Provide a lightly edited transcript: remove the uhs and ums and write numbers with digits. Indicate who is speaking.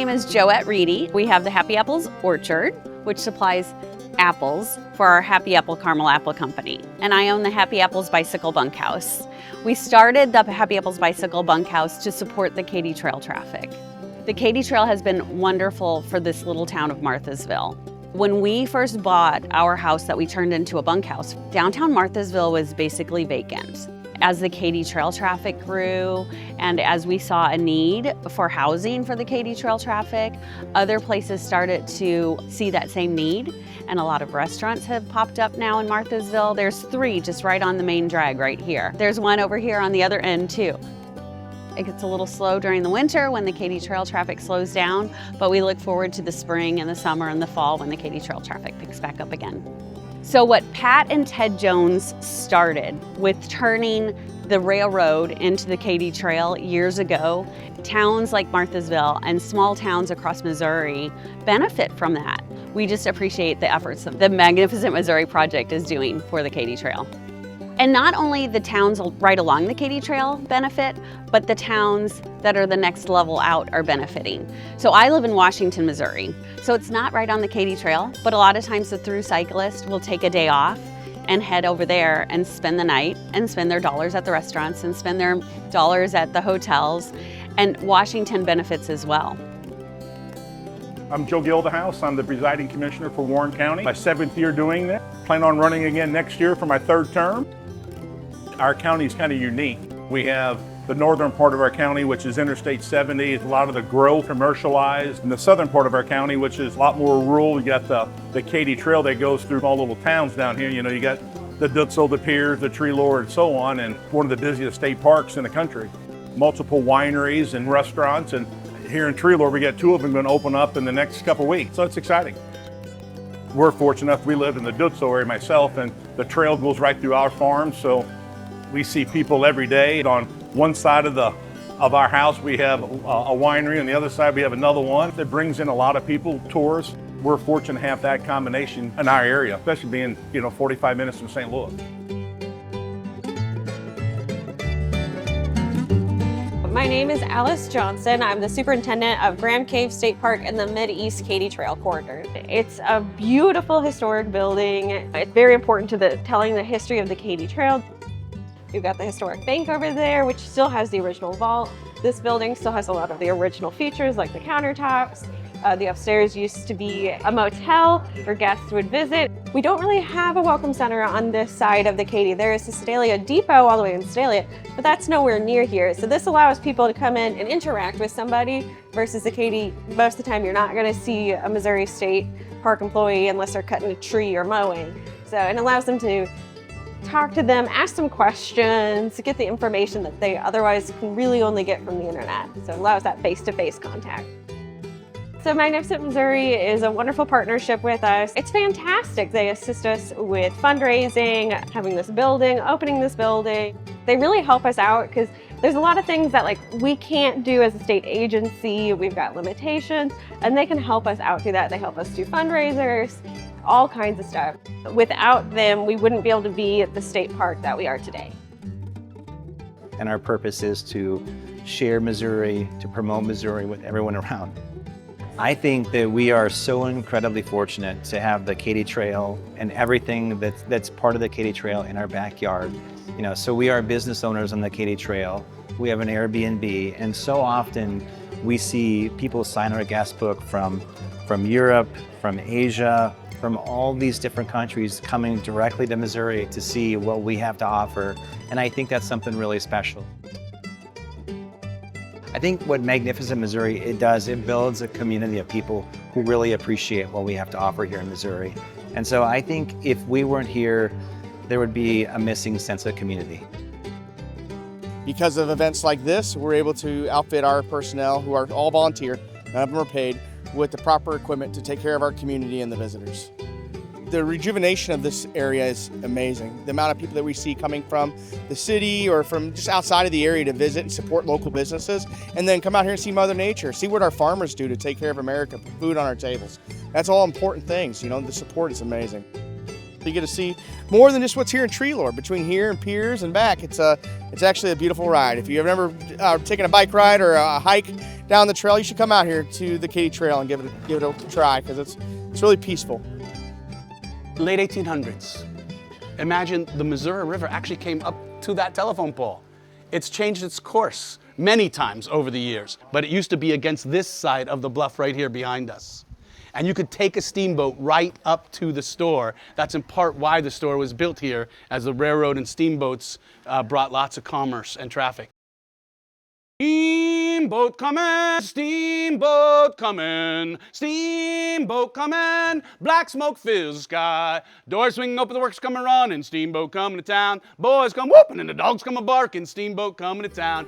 Speaker 1: name is Joette Reedy. We have the Happy Apples Orchard, which supplies apples for our Happy Apple Caramel Apple Company. And I own the Happy Apples Bicycle Bunkhouse. We started the Happy Apples Bicycle Bunkhouse to support the Katy Trail traffic. The Katy Trail has been wonderful for this little town of Marthasville. When we first bought our house that we turned into a bunkhouse, downtown Marthasville was basically vacant. As the Katy Trail traffic grew and as we saw a need for housing for the Katy Trail traffic, other places started to see that same need, and a lot of restaurants have popped up now in Marthasville. There's 3 just right on the main drag right here. There's one over here on the other end too. It gets a little slow during the winter when the Katy Trail traffic slows down, but we look forward to the spring and the summer and the fall when the Katy Trail traffic picks back up again. So what Pat and Ted Jones started with turning the railroad into the Katy Trail years ago, towns like Marthasville and small towns across Missouri benefit from that. We just appreciate the efforts that the Magnificent Missouri Project is doing for the Katy Trail. And not only the towns right along the Katy Trail benefit, but the towns that are the next level out are benefiting. So I live in Washington, Missouri. So it's not right on the Katy Trail, but a lot of times the through cyclist will take a day off and head over there and spend the night and spend their dollars at the restaurants and spend their dollars at the hotels. And Washington benefits as well.
Speaker 2: I'm Joe Gildehouse. I'm the presiding commissioner for Warren County. My 7th year doing this. Plan on running again next year for my 3rd term. Our county is kind of unique. We have the northern part of our county, which is Interstate 70. It's a lot of the growth commercialized. And the southern part of our county, which is a lot more rural. You got the Katy Trail that goes through all little towns down here. You know, you got the Dutzel, the Piers, the Treloar, and so on, and one of the busiest state parks in the country. Multiple wineries and restaurants, and here in Treloar, we got 2 of them going to open up in the next couple weeks, so it's exciting. We're fortunate enough, we live in the Dutzel area myself, and the trail goes right through our farm, so we see people every day. On one side of our house, we have a winery, on the other side, we have another one that brings in a lot of people, tourists. We're fortunate to have that combination in our area, especially being, 45 minutes from St. Louis.
Speaker 3: My name is Alice Johnson. I'm the superintendent of Grand Cave State Park and the Mid-East Katy Trail corridor. It's a beautiful historic building. It's very important to telling the history of the Katy Trail. You've got the historic bank over there, which still has the original vault. This building still has a lot of the original features like the countertops. The upstairs used to be a motel where guests would visit. We don't really have a welcome center on this side of the Katy. There is the Sedalia Depot all the way in Sedalia, but that's nowhere near here. So this allows people to come in and interact with somebody versus the Katy. Most of the time you're not gonna see a Missouri State Park employee unless they're cutting a tree or mowing. So it allows them to talk to them, ask them questions, get the information that they otherwise can really only get from the internet. So it allows that face-to-face contact. So Magnificent Missouri is a wonderful partnership with us. It's fantastic. They assist us with fundraising, having this building, opening this building. They really help us out because there's a lot of things that we can't do as a state agency. We've got limitations, and they can help us out do that. They help us do fundraisers, all kinds of stuff. Without them, we wouldn't be able to be at the state park that we are today.
Speaker 4: And our purpose is to share Missouri, to promote Missouri with everyone around. I think that we are so incredibly fortunate to have the Katy Trail and everything that's part of the Katy Trail in our backyard. So we are business owners on the Katy Trail. We have an Airbnb, and so often we see people sign our guest book from Europe, from Asia, from all these different countries coming directly to Missouri to see what we have to offer. And I think that's something really special. I think what Magnificent Missouri it builds a community of people who really appreciate what we have to offer here in Missouri. And so I think if we weren't here, there would be a missing sense of community.
Speaker 5: Because of events like this, we're able to outfit our personnel, who are all volunteer, none of them are paid, with the proper equipment to take care of our community and the visitors. The rejuvenation of this area is amazing. The amount of people that we see coming from the city or from just outside of the area to visit and support local businesses, and then come out here and see Mother Nature, see what our farmers do to take care of America, put food on our tables. That's all important things, the support is amazing. You get to see more than just what's here in Treloar. Between here and Piers and back, it's actually a beautiful ride. If you've ever taken a bike ride or a hike down the trail, you should come out here to the Katy Trail and give it a try, because it's really peaceful.
Speaker 6: Late 1800s. Imagine the Missouri River actually came up to that telephone pole. It's changed its course many times over the years, but it used to be against this side of the bluff right here behind us. And you could take a steamboat right up to the store. That's in part why the store was built here, as the railroad and steamboats brought lots of commerce and traffic. Steamboat coming, steamboat coming, steamboat coming, black smoke fills the sky. Doors swing open, the works come running, steamboat coming to town. Boys come whooping and the dogs come a barking, steamboat coming to town.